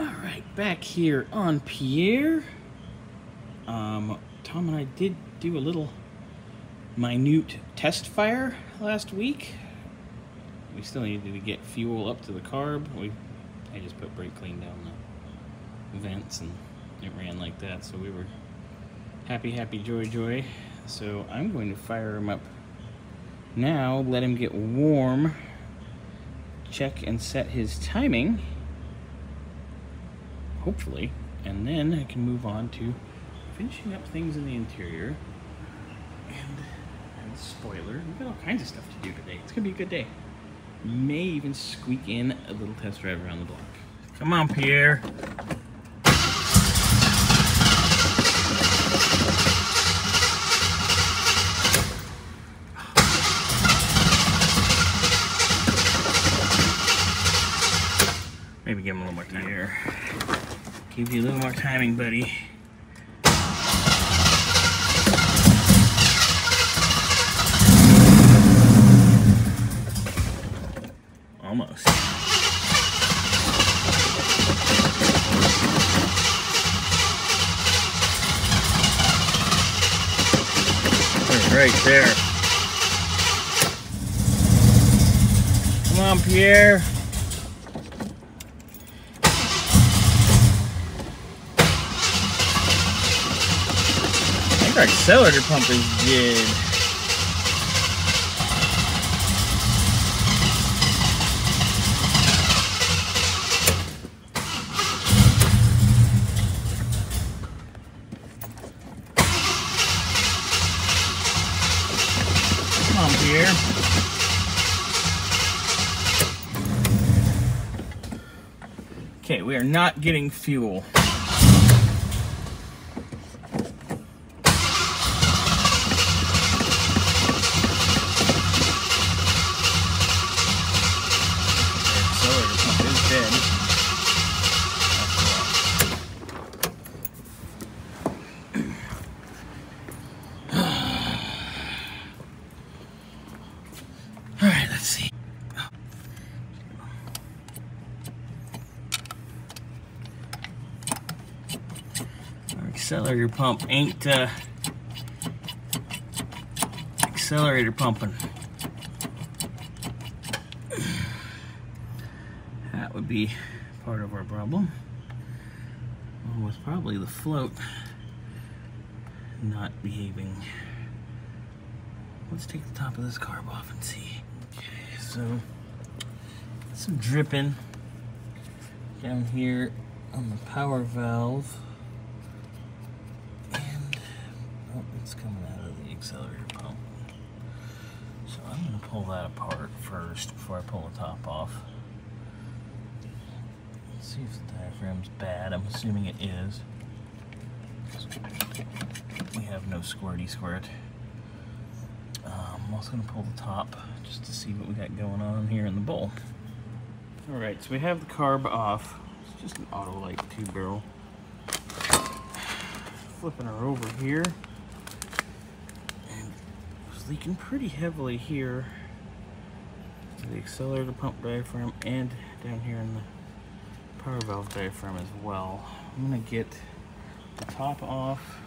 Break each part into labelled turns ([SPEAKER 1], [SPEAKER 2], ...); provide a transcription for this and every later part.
[SPEAKER 1] Alright, back here on Pierre. Tom and I did do a little minute test fire last week. We still needed to get fuel up to the carb. I just put brake clean down the vents and it ran like that, so we were happy, joy. So I'm going to fire him up now, let him get warm, check and set his timing, hopefully, and then I can move on to finishing up things in the interior. And spoiler, we've got all kinds of stuff to do today. It's gonna be a good day. May even squeak in a little test drive around the block. Come on, Pierre. Maybe give him a little more time here. Give you a little more timing, buddy. Almost. Right there. Come on, Pierre. I think our accelerator pump is good. Here. Okay, we are not getting fuel. Accelerator pump is dead. Alright, let's see. Our accelerator pump ain't accelerator pumping. That would be part of our problem. Well, with probably the float not behaving. Let's take the top of this carb off and see. Okay, so some dripping down here on the power valve, and oh, it's coming out of the accelerator pump. So I'm going to pull that apart first before I pull the top off. Let's see if the diaphragm's bad. I'm assuming it is. We have no squirty squirt. I'm also going to pull the top just to see what we got going on here in the bowl. Alright, so we have the carb off. It's just an Autolite 2-barrel. Flipping her over here. And it's leaking pretty heavily here to the accelerator pump diaphragm and down here in the power valve diaphragm as well. I'm going to get the top off.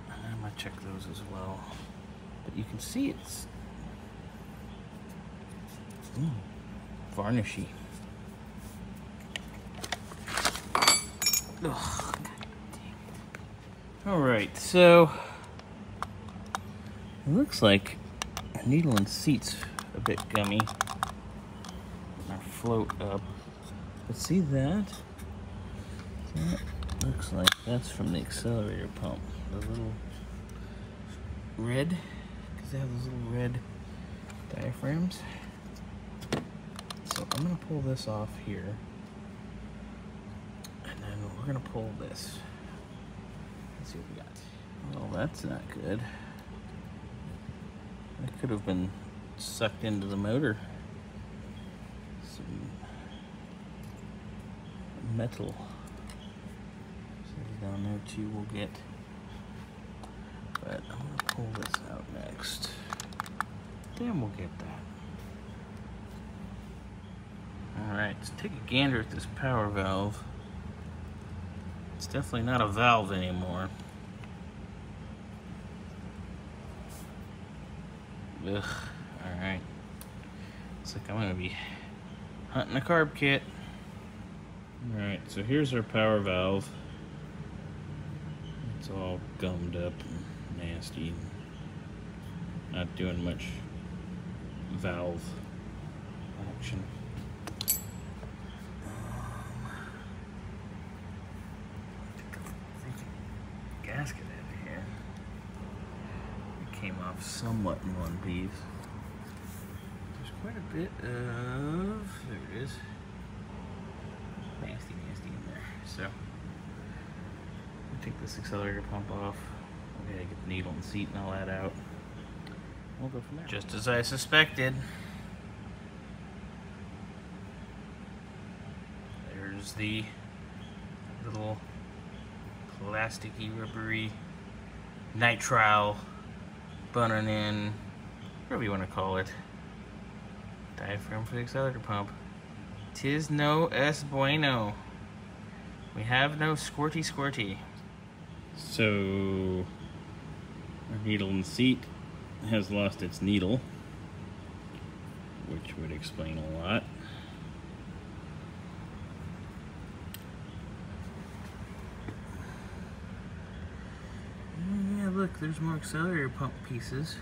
[SPEAKER 1] And I'm going to check those as well. But you can see it's varnishy. Ugh. Alright, so it looks like our needle and seat's a bit gummy. Our float up. But see that? That looks like that's from the accelerator pump. The little red. They have those little red diaphragms. So I'm going to pull this off here. And then we're going to pull this. Let's see what we got. Well, that's not good. That could have been sucked into the motor. Some metal. So down there too we'll get. But I'm going to pull this out next. Then we'll get that. Alright, let's take a gander at this power valve. It's definitely not a valve anymore. Ugh, alright. Looks like I'm gonna be hunting a carb kit. Alright, so here's our power valve. It's all gummed up and nasty. Not doing much valve action. Take the gasket out of here. It came off somewhat in one piece. There's quite a bit of, there it is. Nasty in there. So, we'll take this accelerator pump off. Okay, get the needle and seat and all that out. We'll go from there. Just as I suspected. There's the little plasticky, rubbery nitrile bunning in, whatever you want to call it, diaphragm for the accelerator pump. 'Tis no es bueno. We have no squirty. So, our needle and seat has lost its needle, which would explain a lot. Yeah, look, there's more accelerator pump pieces.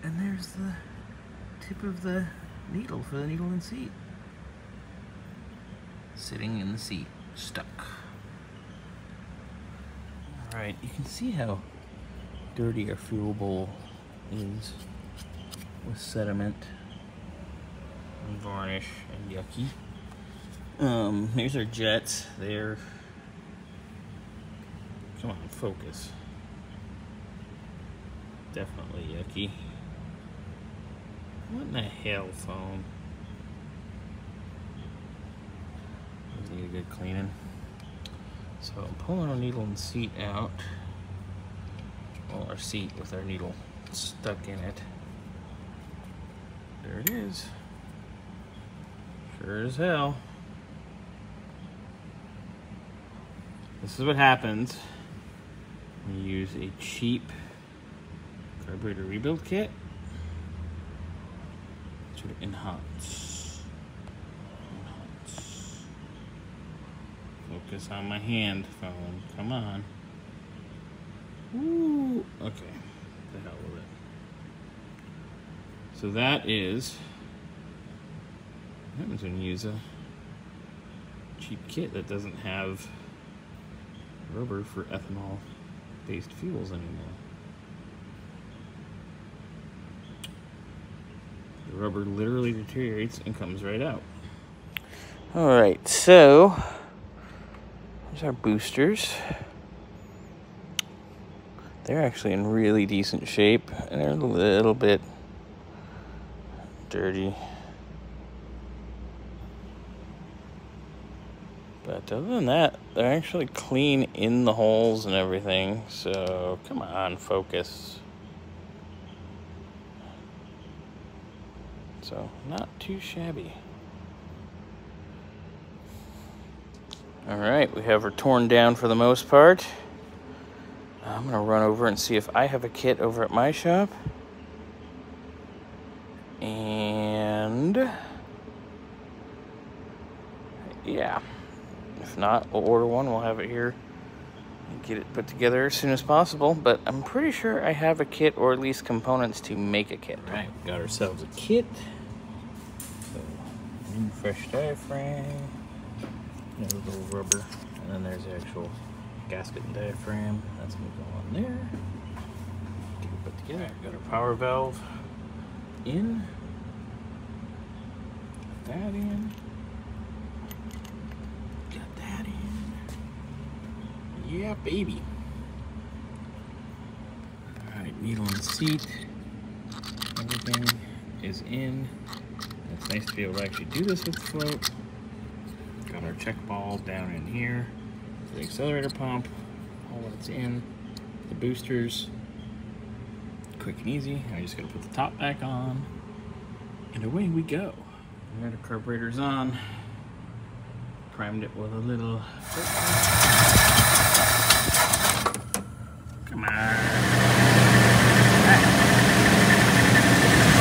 [SPEAKER 1] And there's the tip of the needle for the needle and seat. Sitting in the seat, stuck. Alright, you can see how dirty our fuel bowl is with sediment and varnish and yucky. Here's our jets. They're, come on, focus. Definitely yucky. What in the hell, phone? Those need a good cleaning. So I'm pulling our needle and seat out. Well, our seat with our needle stuck in it. There it is. Sure as hell. This is what happens when you use a cheap carburetor rebuild kit. Sort of enhance. Focus on my hand, phone. Come on. Woo! Okay. The hell with it. So that is what happens when you use a cheap kit that doesn't have rubber for ethanol-based fuels anymore. The rubber literally deteriorates and comes right out. Alright, so there's our boosters. They're actually in really decent shape, and they're a little bit dirty. But other than that, they're actually clean in the holes and everything, so come on, focus. So, not too shabby. Alright, we have her torn down for the most part. I'm going to run over and see if I have a kit over at my shop. And yeah, if not, we'll order one. We'll have it here and get it put together as soon as possible. But I'm pretty sure I have a kit, or at least components to make a kit. All right, we got ourselves a kit. So, new fresh diaphragm, a little rubber, and then there's the actual gasket and diaphragm. That's gonna go on there. Get it put together. Right, got our power valve in. Got that in. Got that in. Yeah, baby. Alright, needle and seat. Everything is in. It's nice to be able to actually do this with the float. Got our check ball down in here. The accelerator pump, all that's in, the boosters, quick and easy. I just gotta put the top back on, and away we go. There, the carburetor's on. Primed it with a little. Come on.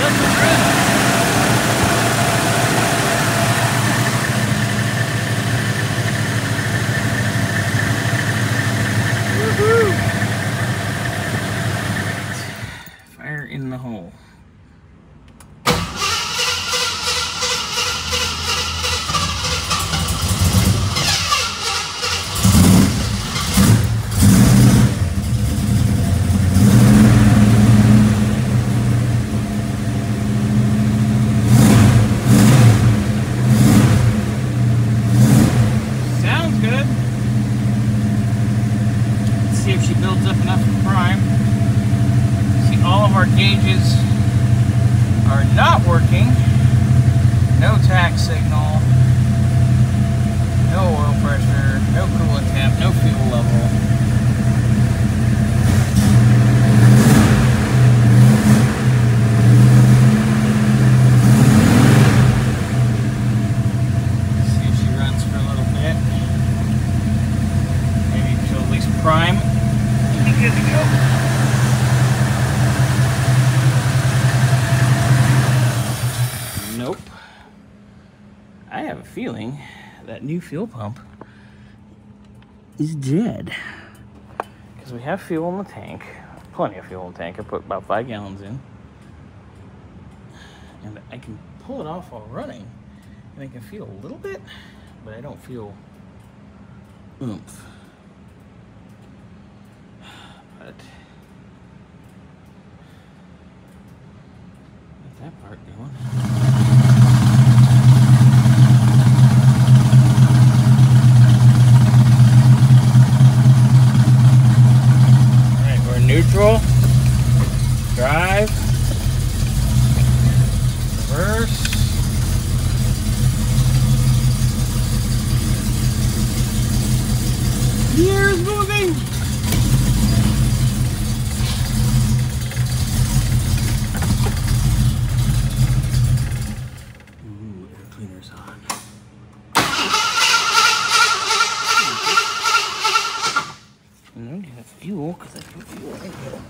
[SPEAKER 1] Let's run. Woohoo! Fire in the hole. If she builds up enough prime. See, all of our gauges are not working. No tack signal, no oil pressure, no coolant temp, no fuel level. See if she runs for a little bit. Maybe she'll at least prime. Good to go. Nope. I have a feeling that new fuel pump is dead. Because we have fuel in the tank. Plenty of fuel in the tank. I put about 5 gallons in. And I can pull it off while running. And I can feel a little bit, but I don't feel oomph. But get that part going. Alright, we're neutral. Drive. Reverse. Gears moving. Fuel, because I put fuel in here.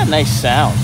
[SPEAKER 1] Nice sound.